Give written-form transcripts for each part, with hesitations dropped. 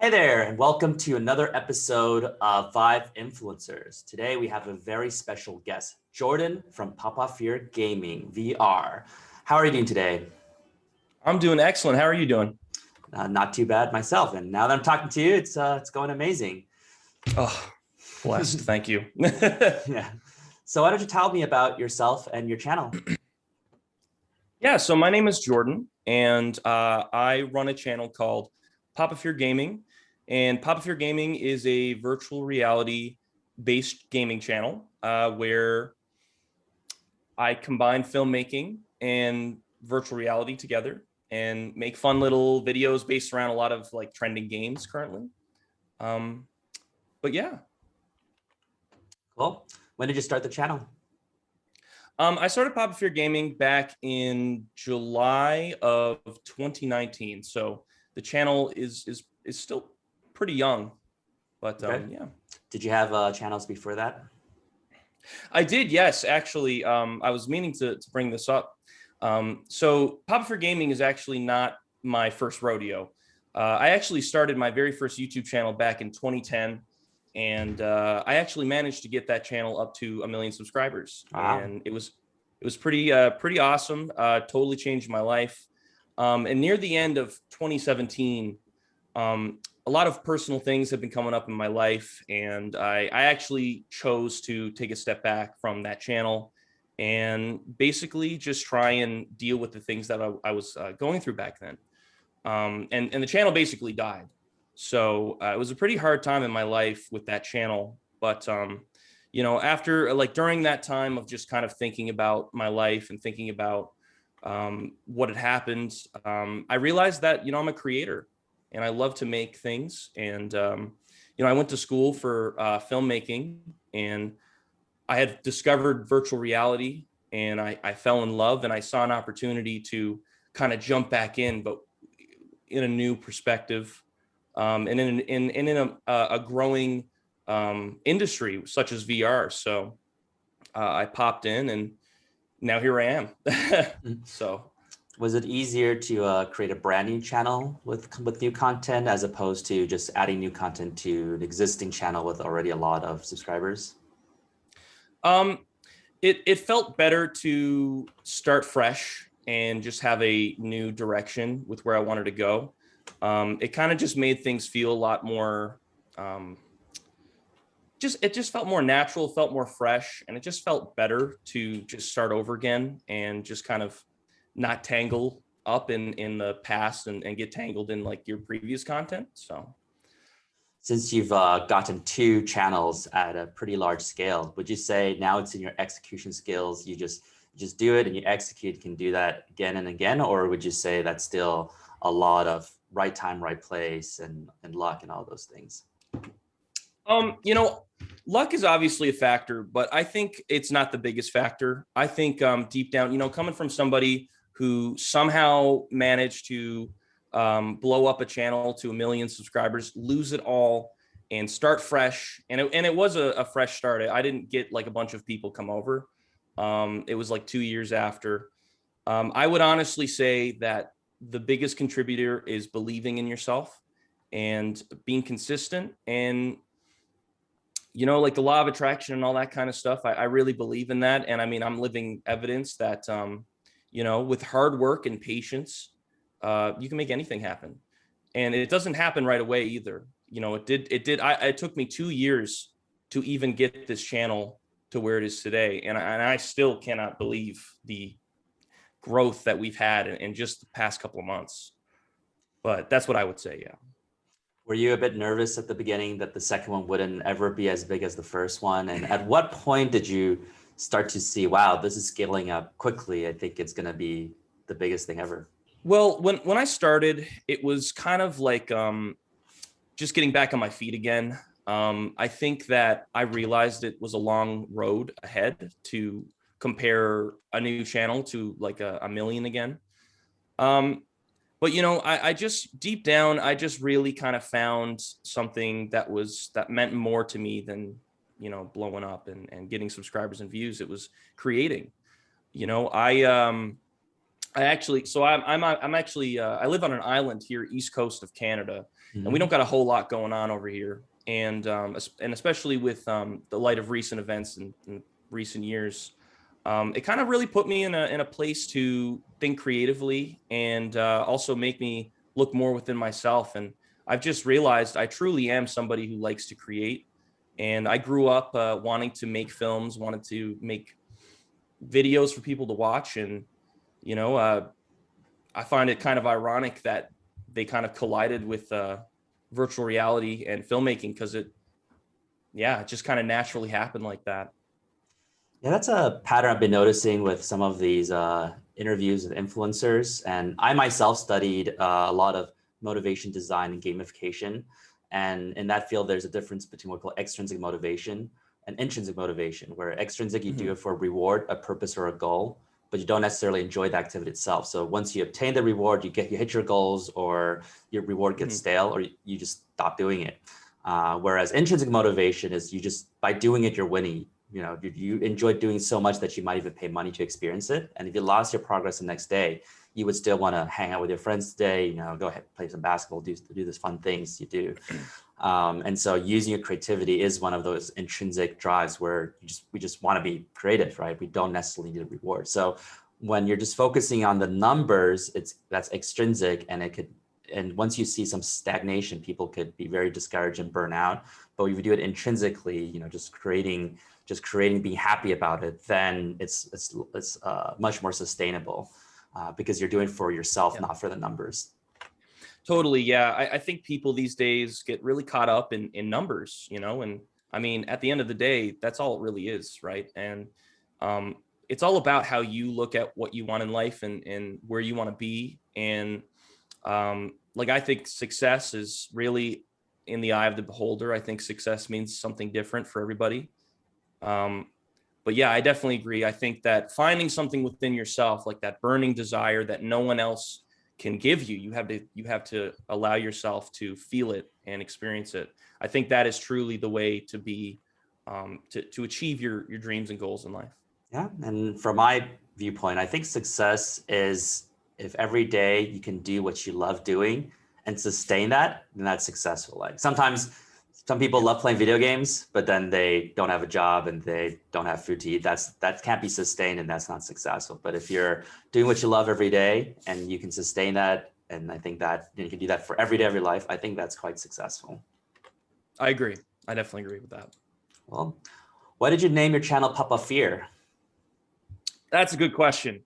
Hey there, and welcome to another episode of VIVE Influencers. Today we have a very special guest, Jordan from PapaFearGaming VR. How are you doing today? I'm doing excellent. How are you doing? Not too bad myself, and now that I'm talking to you, it's going amazing. Oh, blessed. Thank you. Yeah. So why don't you tell me about yourself and your channel? Yeah, so my name is Jordan, and I run a channel called PapaFearGaming. And PapaFearGaming is a virtual reality based gaming channel where I combine filmmaking and virtual reality together and make fun little videos based around a lot of like trending games currently. Um, but yeah. Cool. When did you start the channel? I started PapaFearGaming back in July of 2019. So the channel is still pretty young, but Okay. yeah. Did you have channels before that? I did, yes. Actually, I was meaning to bring this up. So PapaFearGaming is actually not my first rodeo. I actually started my very first YouTube channel back in 2010. And I actually managed to get that channel up to 1 million subscribers, Wow. and it was pretty awesome. Totally changed my life. And near the end of 2017, a lot of personal things have been coming up in my life, and I actually chose to take a step back from that channel and basically just try and deal with the things that I was going through back then. And the channel basically died. So it was a pretty hard time in my life with that channel. But, after like during that time of just kind of thinking about my life and thinking about what had happened, I realized that, I'm a creator and I love to make things. And, I went to school for filmmaking, and I had discovered virtual reality, and I fell in love, and I saw an opportunity to kind of jump back in, but in a new perspective, and in a growing industry such as VR. So I popped in, and now here I am. So Was it easier to create a brand new channel with new content as opposed to just adding new content to an existing channel with already a lot of subscribers? um, it felt better to start fresh and just have a new direction with where I wanted to go. It kind of just made things feel a lot more. Um, it just felt more natural, felt more fresh, and it just felt better to just start over again and just kind of not tangle up in the past and get tangled in like your previous content. So Since you've gotten two channels at a pretty large scale, would you say now it's in your execution skills? You just do it and you execute, can do that again and again, or would you say that's still a lot of right time, right place, and luck and all those things? Um, you know, luck is obviously a factor, but I think it's not the biggest factor. I think deep down, coming from somebody who somehow managed to blow up a channel to 1 million subscribers, lose it all, and start fresh. And it was a fresh start. I didn't get like a bunch of people come over. It was like 2 years after. I would honestly say that the biggest contributor is believing in yourself and being consistent, and like the law of attraction and all that kind of stuff. I really believe in that. And I mean, I'm living evidence that, with hard work and patience, you can make anything happen. And it doesn't happen right away either. It took me 2 years to even get this channel to where it is today. And I still cannot believe the growth that we've had in just the past couple of months. But that's what I would say. Yeah. Were you a bit nervous at the beginning that the second one wouldn't ever be as big as the first one? And at what point did you start to see, wow, this is scaling up quickly? I think it's going to be the biggest thing ever. Well, when I started, it was kind of like just getting back on my feet again. I think that I realized it was a long road ahead to compare a new channel to like a million again. Um, but I just deep down, I just really kind of found something that meant more to me than blowing up and getting subscribers and views. It was creating. I I'm actually I live on an island here, east coast of Canada, and we don't got a whole lot going on over here. And especially with the light of recent events in recent years, it kind of really put me in a place to think creatively and also make me look more within myself. And I've just realized I truly am somebody who likes to create. And I grew up wanting to make films, wanted to make videos for people to watch, and you know, I find it kind of ironic that they kind of collided with virtual reality and filmmaking, because it just kind of naturally happened like that. Yeah, that's a pattern I've been noticing with some of these interviews with influencers. And I myself studied a lot of motivation design and gamification. And in that field, there's a difference between what we call extrinsic motivation and intrinsic motivation, where extrinsic, you do it for a reward, a purpose, or a goal, but you don't necessarily enjoy the activity itself. So once you obtain the reward, you hit your goals, or your reward gets stale, or you just stop doing it. Whereas intrinsic motivation is you just, by doing it, you're winning. You know, you enjoy doing so much that you might even pay money to experience it. And if you lost your progress the next day, you would still want to hang out with your friends today, you know, go ahead, play some basketball, do this fun things you do. And so using your creativity is one of those intrinsic drives where we just want to be creative, right? We don't necessarily need a reward. So when you're just focusing on the numbers, that's extrinsic, and once you see some stagnation, people could be very discouraged and burn out. But if you do it intrinsically, you know, just creating, being happy about it, then it's much more sustainable because you're doing it for yourself, not for the numbers. Totally. Yeah. I think people these days get really caught up in numbers, you know, and I mean, at the end of the day, that's all it really is. Right. And it's all about how you look at what you want in life and where you want to be. And like, I think success is really in the eye of the beholder. I think success means something different for everybody. But yeah, I definitely agree. I think that finding something within yourself, like that burning desire that no one else can give you, you have to allow yourself to feel it and experience it. I think that is truly the way to be, to achieve your dreams and goals in life. Yeah, and from my viewpoint, I think success is if every day you can do what you love doing and sustain that, then that's successful. Like sometimes some people love playing video games, but then they don't have a job and they don't have food to eat. That can't be sustained, and that's not successful. But if you're doing what you love every day and you can sustain that, and I think that you can do that for every day of your life, I think that's quite successful. I agree. I definitely agree with that. Well, why did you name your channel PapaFear? That's a good question.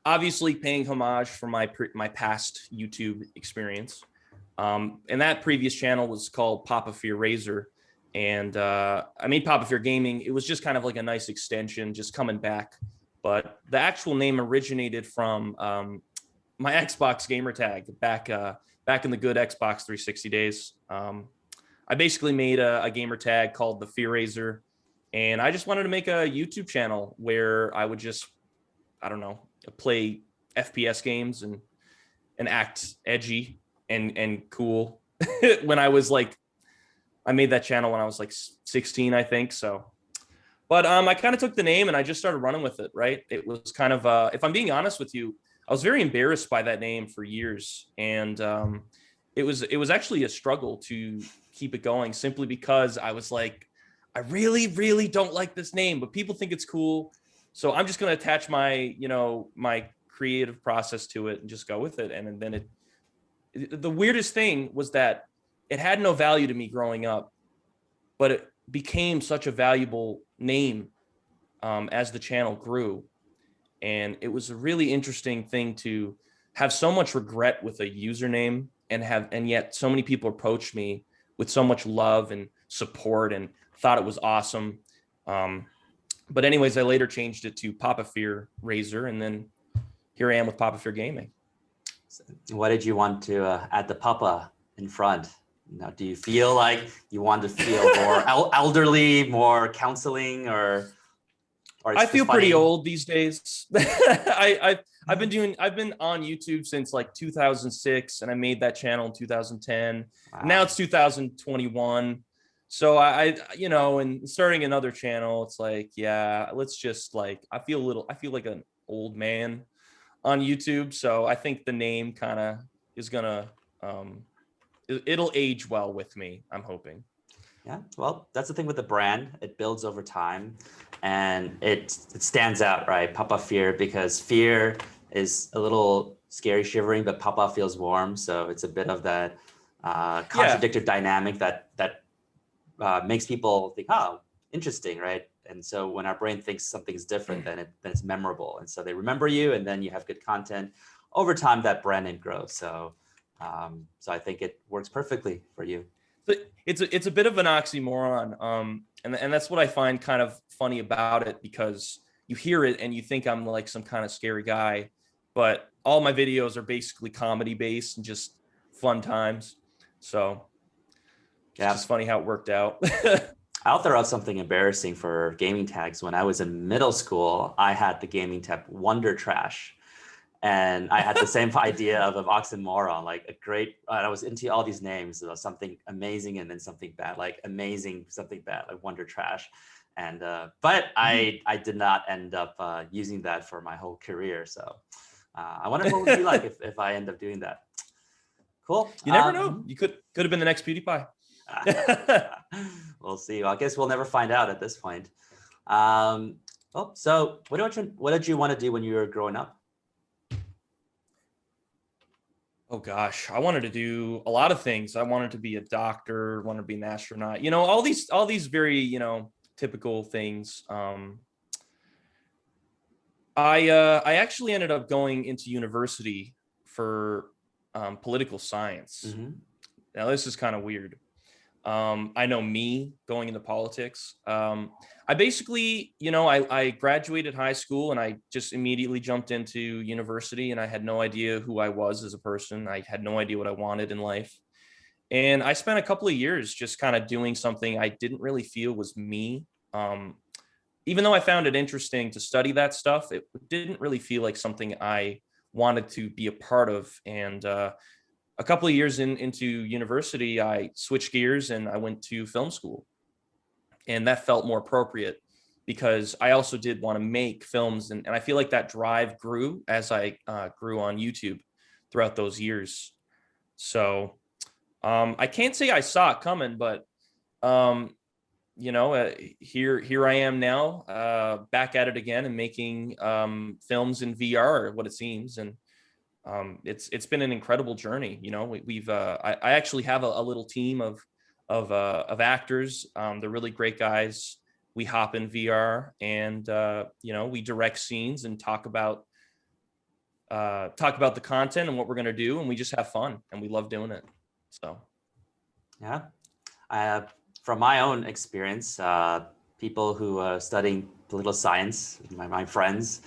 Obviously paying homage for my past YouTube experience. And that previous channel was called PapaFear Razor. And I made PapaFearGaming. It was just kind of like a nice extension, just coming back. But the actual name originated from my Xbox gamer tag back in the good Xbox 360 days. I basically made a gamer tag called the Fear Razor. And I just wanted to make a YouTube channel where I would just, I don't know, play FPS games and act edgy and cool. When I was like, I made that channel when I was like 16, I think. So, but I kind of took the name and I just started running with it. Right. It was kind of, if I'm being honest with you, I was very embarrassed by that name for years. And it was actually a struggle to keep it going, simply because I was like, I really, really don't like this name, but people think it's cool. So I'm just going to attach my, my creative process to it and just go with it. And then the weirdest thing was that it had no value to me growing up, but it became such a valuable name as the channel grew. And it was a really interesting thing to have so much regret with a username and yet so many people approached me with so much love and support and thought it was awesome. But anyways, I later changed it to PapaFear Razor, and then here I am with PapaFearGaming. Why did you want to add the Papa in front? Now, do you feel like you want to feel more elderly, more counseling, or I feel pretty old these days. I've been on YouTube since like 2006, and I made that channel in 2010. Wow. Now it's 2021. So I and starting another channel, it's like, yeah, let's just like, I feel like an old man. on YouTube. So I think the name kind of is gonna, it'll age well with me, I'm hoping. Yeah, well, that's the thing with the brand. It builds over time and it stands out, right? PapaFear, because fear is a little scary, shivering, but Papa feels warm. So it's a bit of that contradictory dynamic that makes people think, oh, interesting, right? And so when our brain thinks something's different, then it's memorable. And so they remember you, and then you have good content. Over time, that brand name grows. So I think it works perfectly for you. It's a bit of an oxymoron, and that's what I find kind of funny about it, because you hear it and you think I'm like some kind of scary guy, but all my videos are basically comedy based and just fun times. So it's just funny how it worked out. I'll throw out something embarrassing for gaming tags. When I was in middle school, I had the gaming tag Wonder Trash. And I had the same idea of an oxymoron, like a great, I was into all these names, something amazing and then something bad, like amazing, something bad, like Wonder Trash. And, but I did not end up using that for my whole career. So I wonder what it would be like if I end up doing that. Cool. You never know. You could have been the next PewDiePie. We'll see. Well, I guess we'll never find out at this point. So what did you want to do when you were growing up? Oh gosh, I wanted to do a lot of things. I wanted to be a doctor, wanted to be an astronaut, all these very, typical things. I actually ended up going into university for political science. Mm-hmm. Now this is kind of weird. I know me going into politics. I basically, I graduated high school and I just immediately jumped into university, and I had no idea who I was as a person. I had no idea what I wanted in life. And I spent a couple of years just kind of doing something I didn't really feel was me. Even though I found it interesting to study that stuff, it didn't really feel like something I wanted to be a part of. And a couple of years into university, I switched gears and I went to film school. And that felt more appropriate because I also did want to make films. And I feel like that drive grew as I grew on YouTube throughout those years. So I can't say I saw it coming, but here I am now, back at it again and making films in VR, what it seems. And it's been an incredible journey. I actually have a little team of actors. They're really great guys. We hop in VR and we direct scenes and talk about the content and what we're going to do, and we just have fun and we love doing it. So yeah, from my own experience, people who are studying political science, my friends,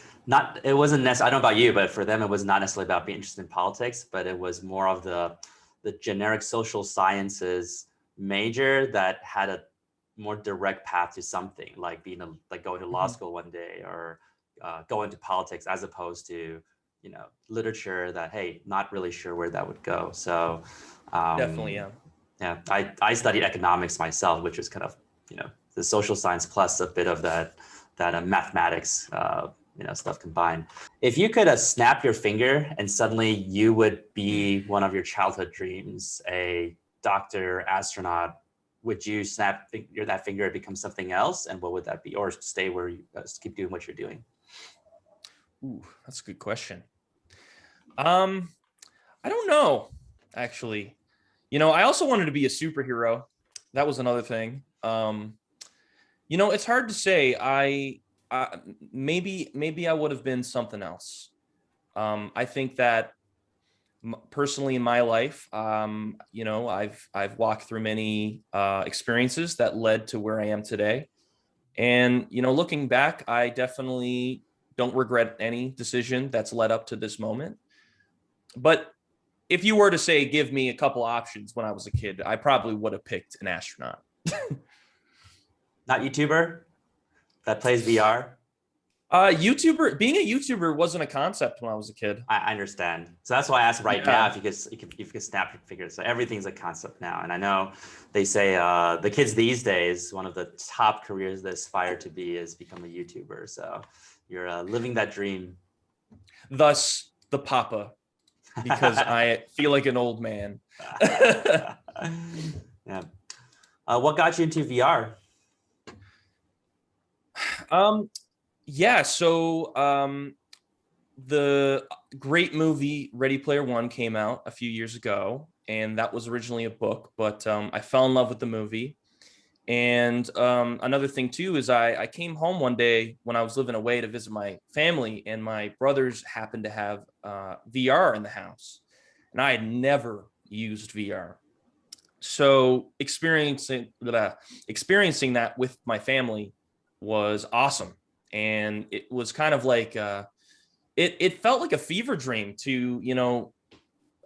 it wasn't necessarily, I don't know about you, but for them, it was not necessarily about being interested in politics, but it was more of the generic social sciences major that had a more direct path to something, like going to law school one day, or go into politics, as opposed to, literature that, hey, not really sure where that would go. So definitely, yeah. Yeah, I studied economics myself, which was kind of, the social science plus a bit of that mathematics, stuff combined. If you could snap your finger and suddenly you would be one of your childhood dreams, a doctor, astronaut, would you snap that finger and become something else? And what would that be? Or stay where you keep doing what you're doing? Ooh, that's a good question. I don't know, actually. I also wanted to be a superhero. That was another thing. It's hard to say. Maybe I would have been something else. I think that personally in my life, I've walked through many experiences that led to where I am today. And, looking back, I definitely don't regret any decision that's led up to this moment. But if you were to say, give me a couple options when I was a kid, I probably would have picked an astronaut. Not YouTuber that plays VR? Being a YouTuber wasn't a concept when I was a kid. I understand. So that's why I asked right now if you could snap your fingers. So everything's a concept now. And I know they say the kids these days, one of the top careers they aspire to be is become a YouTuber. So you're living that dream. Thus the Papa, because I feel like an old man. Yeah. What got you into VR? Yeah, so the great movie Ready Player One came out a few years ago, and that was originally a book, but I fell in love with the movie. And another thing too is I came home one day when I was living away to visit my family, and my brothers happened to have VR in the house, and I had never used VR. So experiencing that with my family was awesome, and it was kind of like it felt like a fever dream to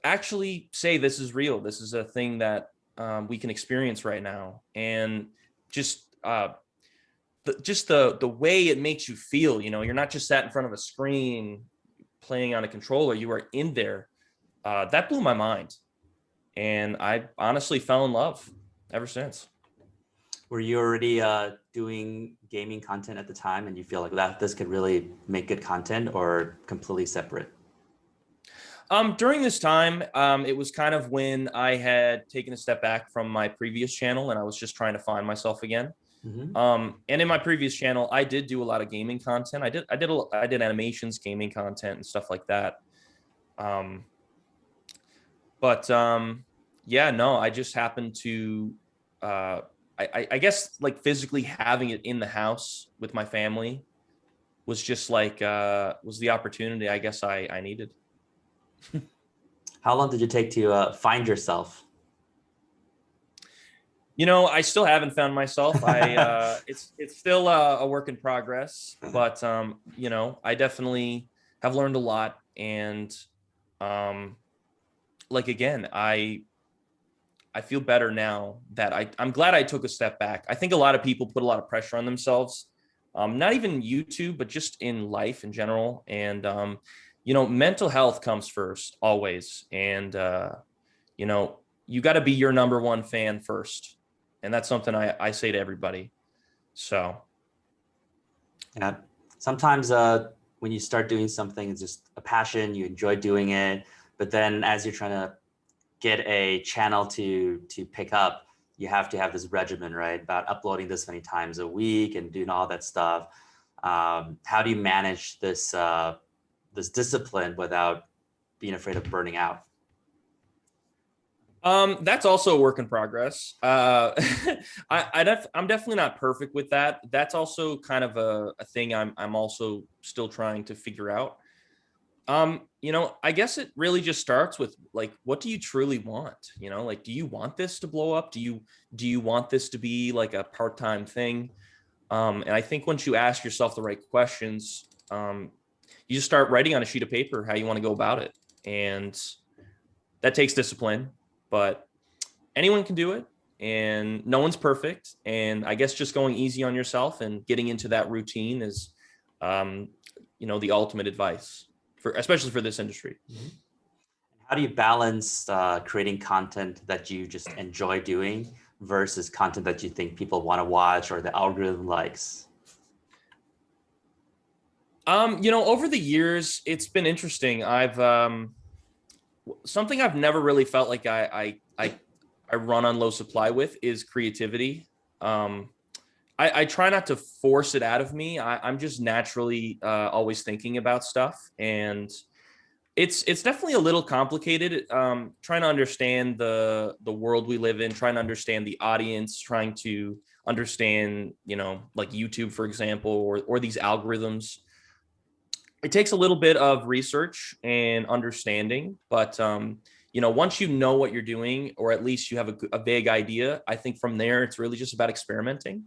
actually say this is real. This is a thing that we can experience right now, and just the way it makes you feel. You're not just sat in front of a screen playing on a controller. You are in there. That blew my mind, and I honestly fell in love ever since. Were you already doing gaming content at the time, and you feel like that this could really make good content, or completely separate? During this time, it was kind of when I had taken a step back from my previous channel, and I was just trying to find myself again. Mm-hmm. And in my previous channel, I did do a lot of gaming content. I did animations, gaming content, and stuff like that. Um, but yeah, no, I just happened to, I guess like physically having it in the house with my family was just like was the opportunity I guess I needed. How long did it take to find yourself? I still haven't found myself. It's still a work in progress, but I definitely have learned a lot, and um, like again, I feel better now that I'm glad I took a step back. I think a lot of people put a lot of pressure on themselves, not even YouTube, but just in life in general. And mental health comes first always, and you know, you got to be your number one fan first. And that's something I say to everybody. So, Yeah. Sometimes when you start doing something, it's just a passion, you enjoy doing it. But then as you're trying to get a channel to pick up, you have to have this regimen, right? About uploading this many times a week and doing all that stuff. How do you manage this this discipline without being afraid of burning out? that's also a work in progress. I'm definitely not perfect with that. That's also kind of a thing I'm also still trying to figure out. I guess it really just starts with like, what do you truly want? Like, do you want this to blow up? Do you want this to be like a part-time thing? And I think once you ask yourself the right questions, you just start writing on a sheet of paper how you want to go about it. And that takes discipline, but anyone can do it, and no one's perfect. And I guess just going easy on yourself and getting into that routine is, the ultimate advice especially for this industry. Mm-hmm. How do you balance creating content that you just enjoy doing versus content that you think people want to watch or the algorithm likes? Over the years, it's been interesting. I've something I've never really felt like I run on low supply with is creativity. I try not to force it out of me. I'm just naturally always thinking about stuff, and it's definitely a little complicated. Trying to understand the world we live in, trying to understand the audience, trying to understand, like YouTube, for example, or these algorithms. It takes a little bit of research and understanding, but once you know what you're doing, or at least you have a vague idea, I think from there it's really just about experimenting.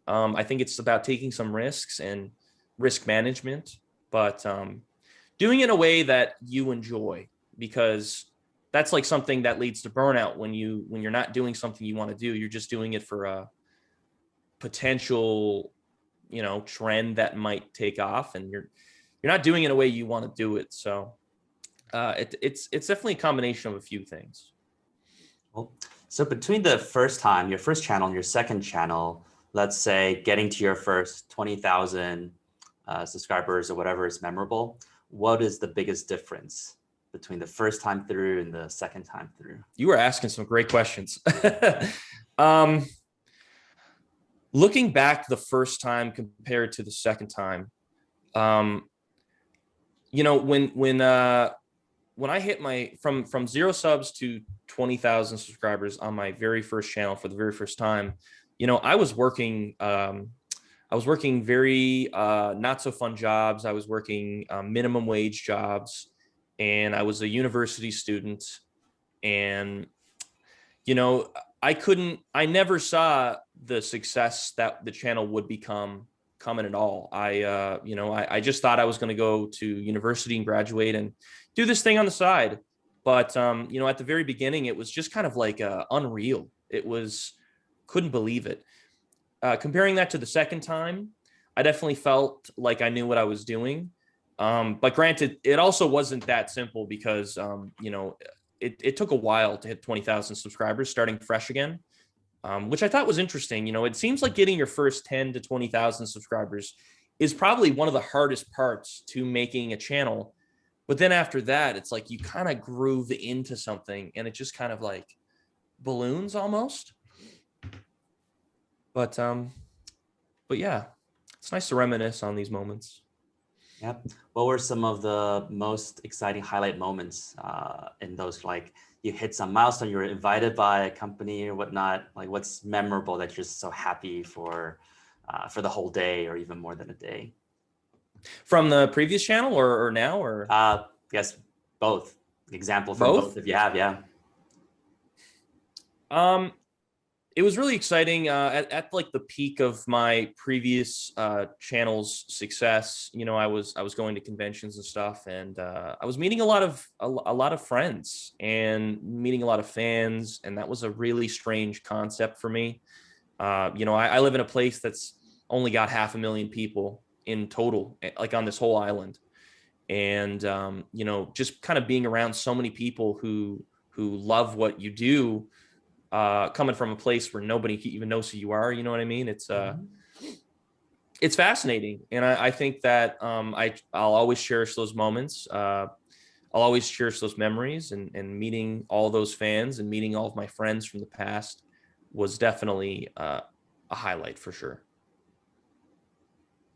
I think it's about taking some risks and risk management, but doing it in a way that you enjoy, because that's like something that leads to burnout when you're not doing something you want to do. You're just doing it for a potential, trend that might take off, and you're not doing it in a way you want to do it. So it's definitely a combination of a few things. Well, so between the first time, your first channel, and your second channel, let's say getting to your first 20,000 subscribers or whatever is memorable, what is the biggest difference between the first time through and the second time through? You were asking some great questions. Looking back the first time compared to the second time, you know, when I hit my from 0 subs to 20,000 subscribers on my very first channel for the very first time, you know, I was working very not so fun jobs. I was working minimum wage jobs, and I was a university student. And, you know, I never saw the success that the channel would become coming at all. You know, I just thought I was going to go to university and graduate and do this thing on the side. But, you know, at the very beginning, it was just kind of like unreal. It was, couldn't believe it. Comparing that to the second time, I definitely felt like I knew what I was doing. But granted, it also wasn't that simple because, you know, it took a while to hit 20,000 subscribers starting fresh again, which I thought was interesting. You know, it seems like getting your first 10 to 20,000 subscribers is probably one of the hardest parts to making a channel. But then after that, it's like you kind of groove into something and it just kind of like balloons almost. But yeah, it's nice to reminisce on these moments. Yep. What were some of the most exciting highlight moments in those, like you hit some milestone, you were invited by a company or whatnot? Like what's memorable that you're so happy for the whole day or even more than a day? From the previous channel or now or? Yes, both. Example from both if you have, yeah. It was really exciting at like the peak of my previous channel's success. You know, I was going to conventions and stuff, and I was meeting a lot of friends and meeting a lot of fans, and that was a really strange concept for me. You know, I live in a place that's only got 500,000 people in total, like on this whole island, and you know, just kind of being around so many people who love what you do. Coming from a place where nobody even knows who you are, you know what I mean? It's fascinating, and I think that I'll always cherish those moments. I'll always cherish those memories, and meeting all those fans and meeting all of my friends from the past was definitely a highlight for sure.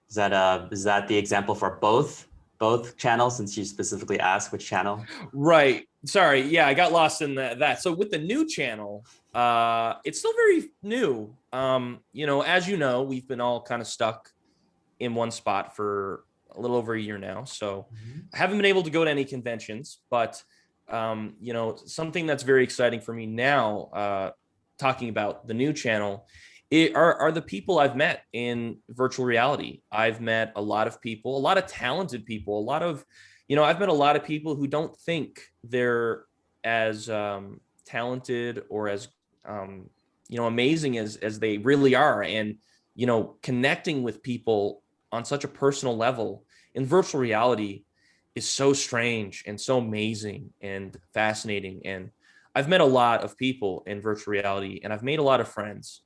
Is that the example for both channels, since you specifically asked which channel? Right. Sorry. Yeah, I got lost in that. So with the new channel, it's still very new. You know, as you know, we've been all kind of stuck in one spot for a little over a year now. So I haven't been able to go to any conventions, but you know, something that's very exciting for me now, talking about the new channel, are the people I've met in virtual reality. I've met a lot of people, a lot of talented people, a lot of, you know, I've met a lot of people who don't think they're as talented or as, you know, amazing as they really are. And, you know, connecting with people on such a personal level in virtual reality is so strange and so amazing and fascinating. And I've met a lot of people in virtual reality, and I've made a lot of friends.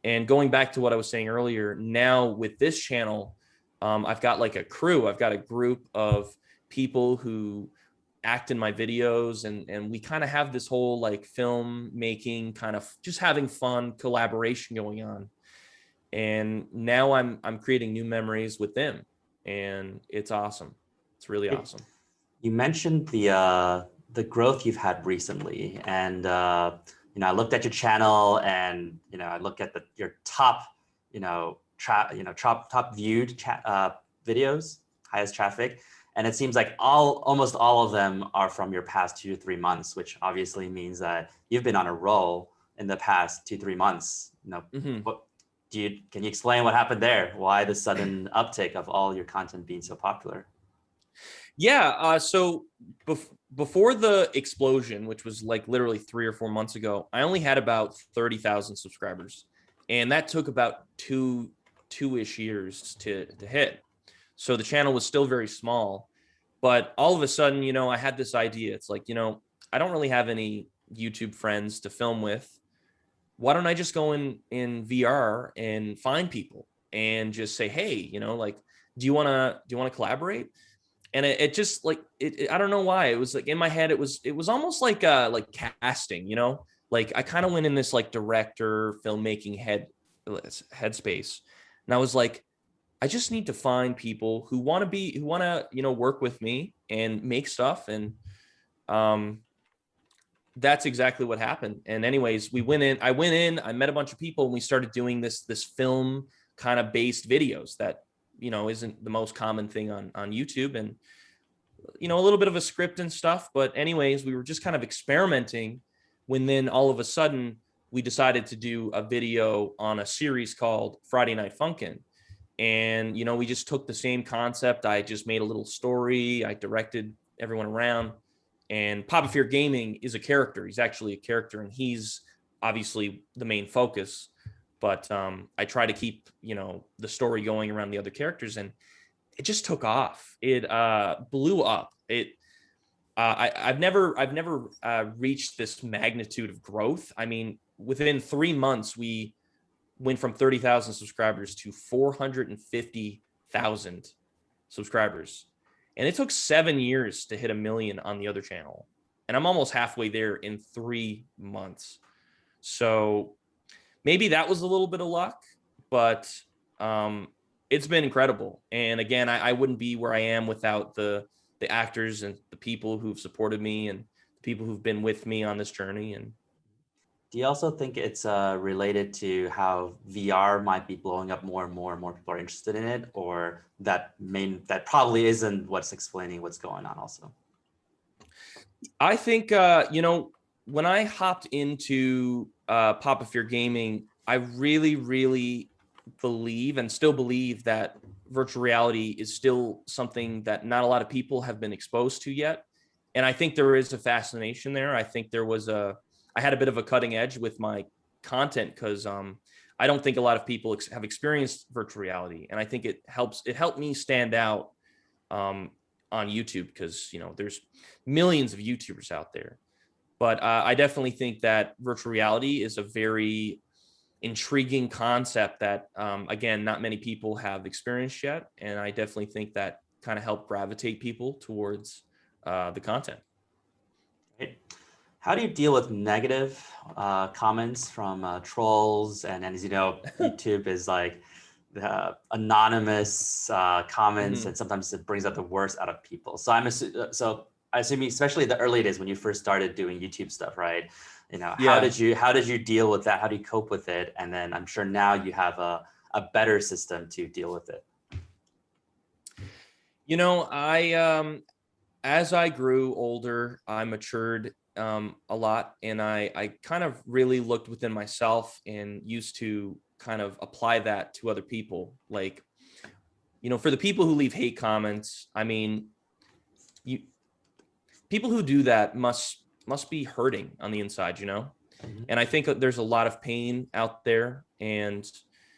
And going back to what I was saying earlier, now with this channel, I've got like a crew. I've got a group of people who act in my videos, and we kind of have this whole like film making kind of just having fun collaboration going on. And now I'm creating new memories with them, and it's awesome. It's really awesome. You mentioned the growth you've had recently, and you know, I looked at your channel, and you know, I look at your top, top viewed videos, highest traffic, and it seems like almost all of them are from your past 2 to 3 months, which obviously means that you've been on a roll in the past 2 to 3 months. You know, can you explain what happened there? Why the sudden uptick of all your content being so popular? Yeah. So before the explosion, which was like literally 3 or 4 months ago, I only had about 30,000 subscribers, and that took about two-ish years to hit. So the channel was still very small, but all of a sudden, you know, I had this idea. It's like, you know, I don't really have any YouTube friends to film with. Why don't I just go in VR and find people and just say, hey, you know, like, do you want to collaborate? And it just like I don't know why, it was like in my head, it was almost like casting, you know, like I kind of went in this like director filmmaking headspace, and I was like, I just need to find people who want to you know, work with me and make stuff. And um that's exactly what happened. And anyways, I went in, I met a bunch of people, and we started doing this film kind of based videos that, you know, isn't the most common thing on YouTube, and, you know, a little bit of a script and stuff. But anyways, we were just kind of experimenting, when then all of a sudden we decided to do a video on a series called Friday Night Funkin. And, you know, we just took the same concept. I just made a little story. I directed everyone around. And PapaFearGaming is a character. He's actually a character, and he's obviously the main focus. But I try to keep, you know, the story going around the other characters, and it just took off. It blew up. I've never reached this magnitude of growth. I mean, within 3 months, we went from 30,000 subscribers to 450,000 subscribers. And it took 7 years to hit 1 million on the other channel. And I'm almost halfway there in 3 months. So maybe that was a little bit of luck, but it's been incredible. And again, I wouldn't be where I am without the actors and the people who've supported me, and the people who've been with me on this journey. And do you also think it's related to how VR might be blowing up more and more and more people are interested in it, or that probably isn't what's explaining what's going on also? I think, you know, when I hopped into PapaFearGaming, I really, really believe, and still believe, that virtual reality is still something that not a lot of people have been exposed to yet. And I think there is a fascination there. I think I had a bit of a cutting edge with my content, because I don't think a lot of people have experienced virtual reality. And I think it helped me stand out on YouTube, because, you know, there's millions of YouTubers out there. But I definitely think that virtual reality is a very intriguing concept that, again, not many people have experienced yet. And I definitely think that kind of helped gravitate people towards the content. Right. How do you deal with negative comments from trolls? And as you know, YouTube is like the anonymous comments, and sometimes it brings out the worst out of people. So I assume, especially the early days when you first started doing YouTube stuff, right? You know, Yeah. how did you deal with that? How do you cope with it? And then I'm sure now you have a better system to deal with it. You know, as I grew older, I matured a lot, and I kind of really looked within myself and used to kind of apply that to other people. Like, you know, for the people who leave hate comments, I mean, people who do that must be hurting on the inside, you know? And I think there's a lot of pain out there. And,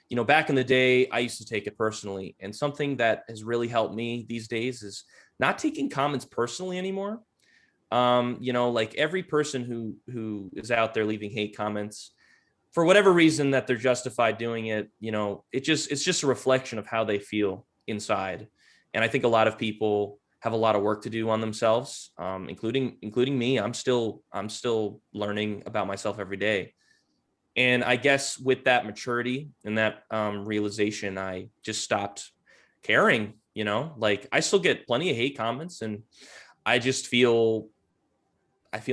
you know, back in the day, I used to take it personally. And something that has really helped me these days is not taking comments personally anymore. You know, like every person who is out there leaving hate comments, for whatever reason that they're justified doing it, you know, it's just a reflection of how they feel inside. And I think a lot of people have a lot of work to do on themselves, including me. I'm still learning about myself every day. And I guess with that maturity and that realization, I just stopped caring. You know, like I still get plenty of hate comments, and I feel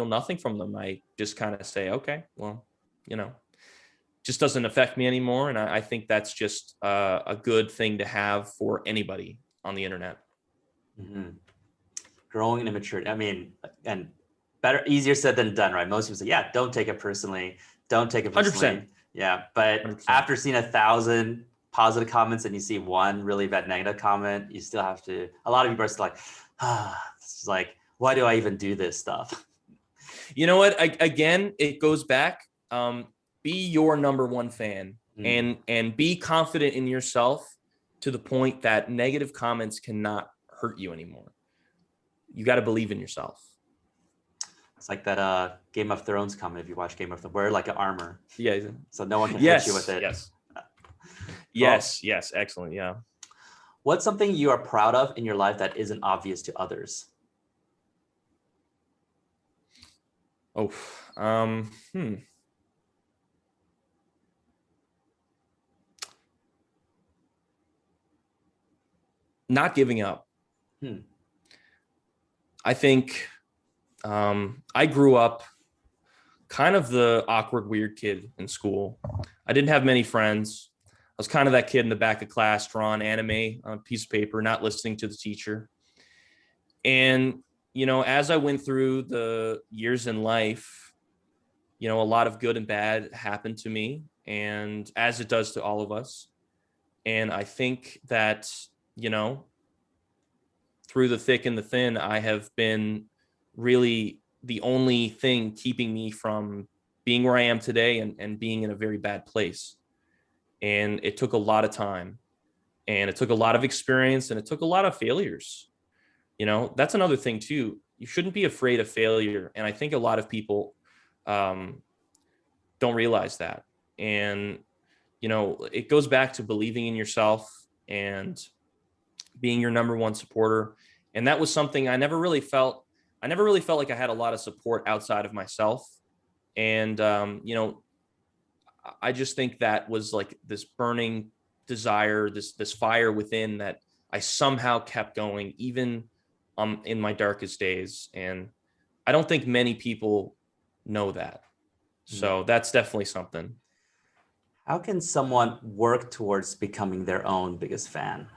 nothing from them. I just kind of say, okay, well, you know, just doesn't affect me anymore. And I think that's just a good thing to have for anybody on the internet. Growing and maturity. I mean, and easier said than done, right? Most people say, yeah, don't take it personally. Don't take it personally. 100%. Yeah. But 100%. after seeing 1,000 positive comments and you see one really bad negative comment, you still have to, a lot of people are still like, it's like, why do I even do this stuff? You know what? Again, it goes back. Be your number one fan, and be confident in yourself to the point that negative comments cannot hurt you anymore. You got to believe in yourself. It's like that Game of Thrones comment. If you watch Game of Thrones, wear like an armor. Yeah. So no one can hit you with it. Yes. Yes. Excellent. Yeah. What's something you are proud of in your life that isn't obvious to others? Oh, not giving up. Hmm. I think I grew up kind of the awkward, weird kid in school. I didn't have many friends. I was kind of that kid in the back of class drawing anime on a piece of paper, not listening to the teacher. And, as I went through the years in life, a lot of good and bad happened to me, and as it does to all of us. And I think that, you know, through the thick and the thin, I have been really the only thing keeping me from being where I am today and being in a very bad place. And it took a lot of time, and it took a lot of experience, and it took a lot of failures. That's another thing too. You shouldn't be afraid of failure. And I think a lot of people um, don't realize that. And, it goes back to believing in yourself and being your number one supporter. And that was something I never really felt like I had a lot of support outside of myself. And, I just think that was like this burning desire, this fire within that I somehow kept going, even in my darkest days. And I don't think many people know that. So that's definitely something. How can someone work towards becoming their own biggest fan?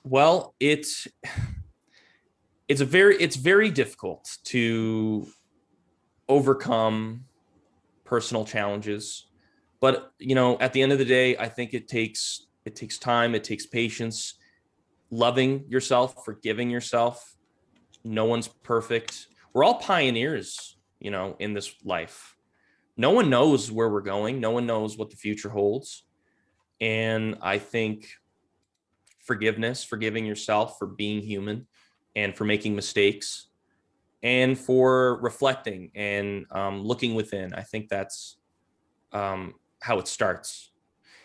Well, it's very difficult to overcome personal challenges, but at the end of the day, I think it takes time, it takes patience, loving yourself, forgiving yourself. No one's perfect. We're all pioneers, in this life. No one knows where we're going. No one knows what the future holds. And I think forgiveness, forgiving yourself for being human and for making mistakes and for reflecting and looking within. I think that's how it starts.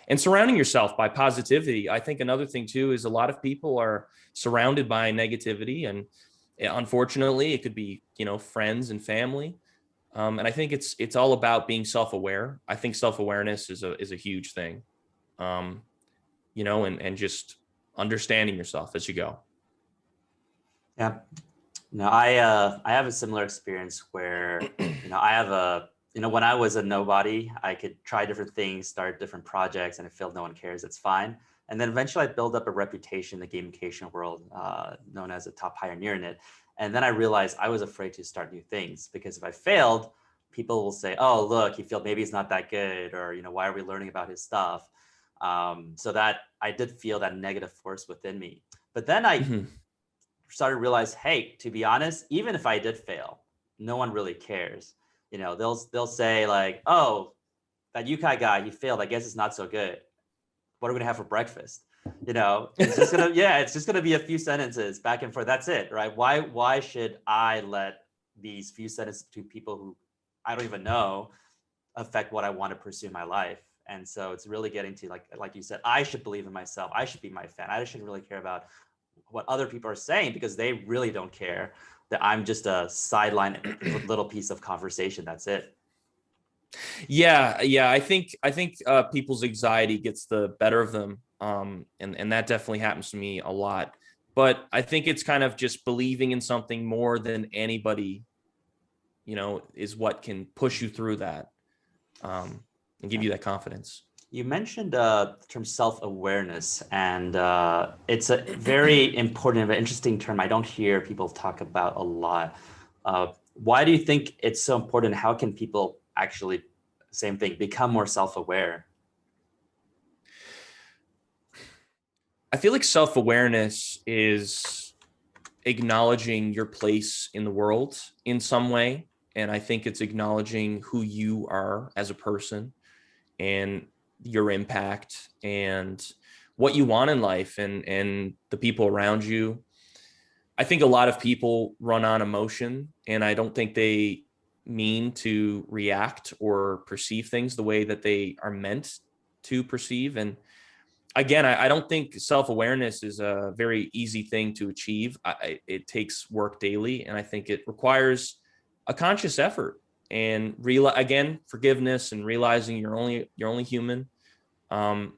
And surrounding yourself by positivity. I think another thing too is a lot of people are surrounded by negativity, and unfortunately, it could be friends and family. And I think it's all about being self-aware. I think self-awareness is a huge thing. And just understanding yourself as you go. Yeah. No, I have a similar experience where, I have when I was a nobody, I could try different things, start different projects, and I feel no one cares, it's fine. And then eventually I build up a reputation in the gamification world, known as a top pioneer in it. And then I realized I was afraid to start new things because if I failed, people will say, oh, look, he failed, maybe he's not that good, or, why are we learning about his stuff? So that I did feel that negative force within me. But then I started to realize, hey, to be honest, even if I did fail, no one really cares. They'll say like, oh, that Yukai guy, he failed. I guess it's not so good. What are we gonna have for breakfast? It's just gonna it's just gonna be a few sentences back and forth. That's it, right? Why should I let these few sentences to people who I don't even know affect what I want to pursue in my life? And so it's really getting to like you said, I should believe in myself. I should be my fan. I shouldn't really care about what other people are saying because they really don't care that I'm just a sideline little piece of conversation. That's it. Yeah. I think people's anxiety gets the better of them. And that definitely happens to me a lot. But I think it's kind of just believing in something more than anybody, is what can push you through that, and give you that confidence. You mentioned the term self-awareness, and it's a very important and interesting term I don't hear people talk about a lot. Why do you think it's so important? How can people actually, same thing, become more self-aware? I feel like self-awareness is acknowledging your place in the world in some way. And I think it's acknowledging who you are as a person and your impact and what you want in life and the people around you. I think a lot of people run on emotion, and I don't think they mean to react or perceive things the way that they are meant to perceive. And again, I don't think self-awareness is a very easy thing to achieve. It takes work daily, and I think it requires a conscious effort and again, forgiveness and realizing you're only human. And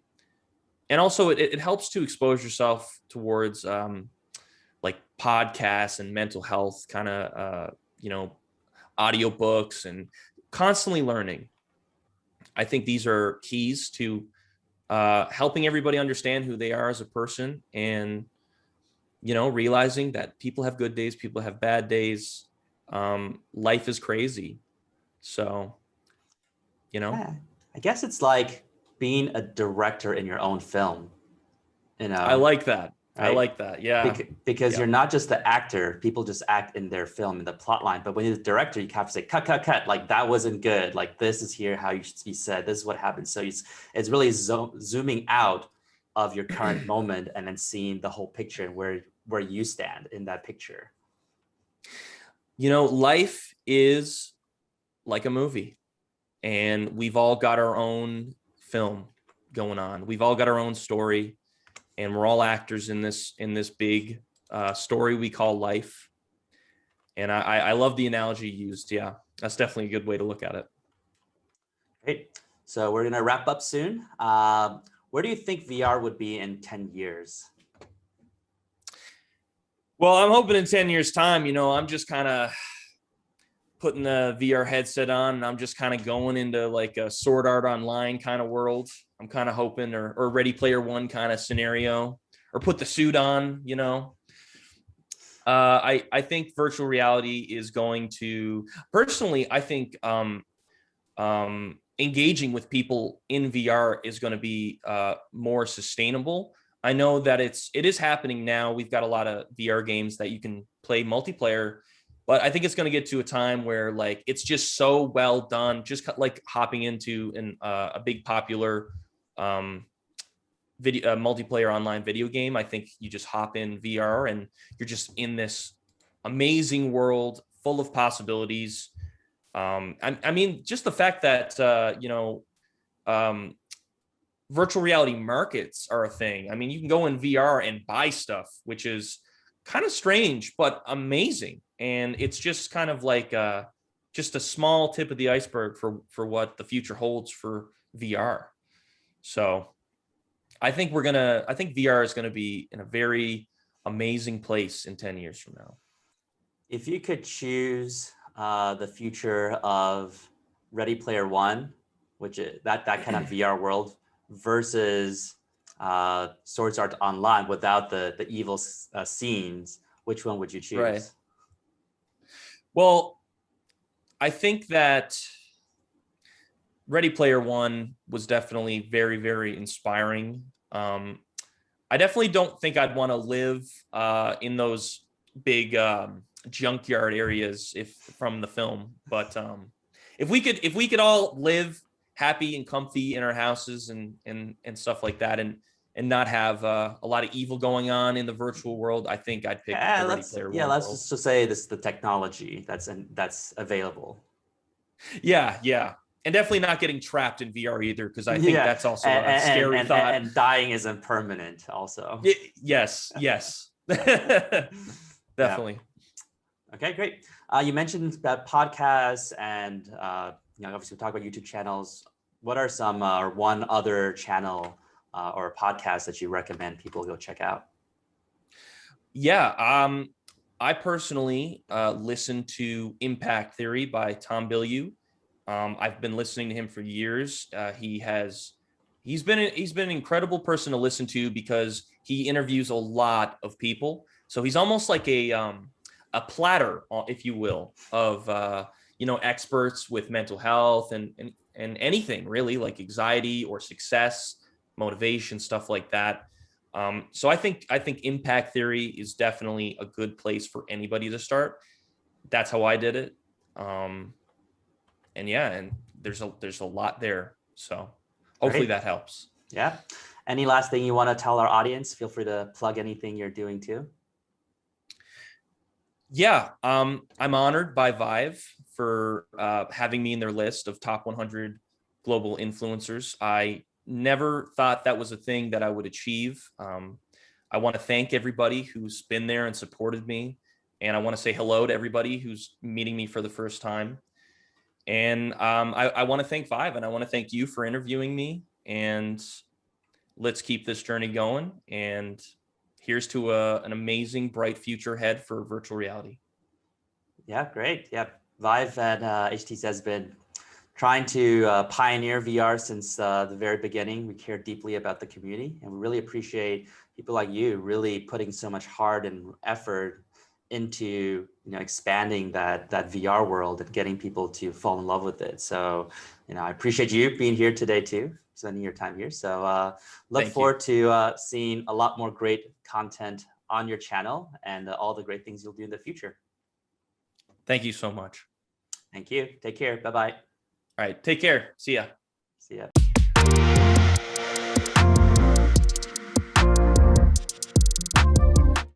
also it helps to expose yourself towards like podcasts and mental health kind of, audiobooks and constantly learning. I think these are keys to helping everybody understand who they are as a person, and realizing that people have good days, people have bad days. Life is crazy, so Yeah, I guess it's like being a director in your own film. I like that. Right? I like that. Yeah. Because you're not just the actor. People just act in their film, in the plot line. But when you're the director, you have to say, cut, cut, cut. Like, that wasn't good. Like, this is here how you should be said. This is what happened. So it's really zooming out of your current moment and then seeing the whole picture and where you stand in that picture. Life is like a movie, and we've all got our own film going on. We've all got our own story, and we're all actors in this big story we call life. And I love the analogy used. Yeah, that's definitely a good way to look at it. Great. So we're gonna wrap up soon. Where do you think VR would be in 10 years? Well, I'm hoping in 10 years time, I'm just kind of putting the VR headset on and I'm just kind of going into like a Sword Art Online kind of world. I'm kind of hoping, or Ready Player One kind of scenario, or put the suit on, I think virtual reality is going to, personally, I think engaging with people in VR is going to be more sustainable. I know that it is happening now. We've got a lot of VR games that you can play multiplayer, but I think it's going to get to a time where like it's just so well done, just like hopping into a big popular multiplayer online video game. I think you just hop in VR and you're just in this amazing world full of possibilities. I mean, just the fact that virtual reality markets are a thing. I mean, you can go in VR and buy stuff, which is kind of strange, but amazing. And it's just kind of like just a small tip of the iceberg for what the future holds for VR. So I think VR is going to be in a very amazing place in 10 years from now. If you could choose the future of Ready Player One, which is that kind of VR world, versus Swords Art Online without the evil scenes, which one would you choose? Right. Well, I think that Ready Player One was definitely very, very inspiring. I definitely don't think I'd want to live in those big junkyard areas from the film, but if we could all live happy and comfy in our houses and stuff like that, and not have a lot of evil going on in the virtual world, I think I'd pick the Ready Player One let's world. just say this is the technology that's available. Yeah. And definitely not getting trapped in VR either, because I think that's also a scary thought. And dying isn't permanent also. Yes. Definitely. Yeah. Okay, great. You mentioned that podcasts and obviously we talk about YouTube channels. What are some or one other channel or podcast that you recommend people go check out? Yeah, I personally listen to Impact Theory by Tom Bilyeu. I've been listening to him for years. He's been an incredible person to listen to because he interviews a lot of people. So he's almost like a platter, if you will, of experts with mental health and anything really, like anxiety or success, motivation, stuff like that. So I think Impact Theory is definitely a good place for anybody to start. That's how I did it. And there's a lot there. So hopefully that helps. Yeah. Any last thing you want to tell our audience? Feel free to plug anything you're doing too. Yeah, I'm honored by VIVE for having me in their list of top 100 global influencers. I never thought that was a thing that I would achieve. I want to thank everybody who's been there and supported me. And I want to say hello to everybody who's meeting me for the first time. And I want to thank VIVE, and I want to thank you for interviewing me. And let's keep this journey going. And here's to an amazing, bright future ahead for virtual reality. Yeah, great. Yeah, VIVE at HTC has been trying to pioneer VR since the very beginning. We care deeply about the community, and we really appreciate people like you really putting so much heart and effort into expanding that VR world and getting people to fall in love with it. So I appreciate you being here today too, spending your time here. So look forward to seeing a lot more great content on your channel and all the great things you'll do in the future. Thank you so much. Thank you. Take care. Bye-bye. All right. Take care. See ya. See ya.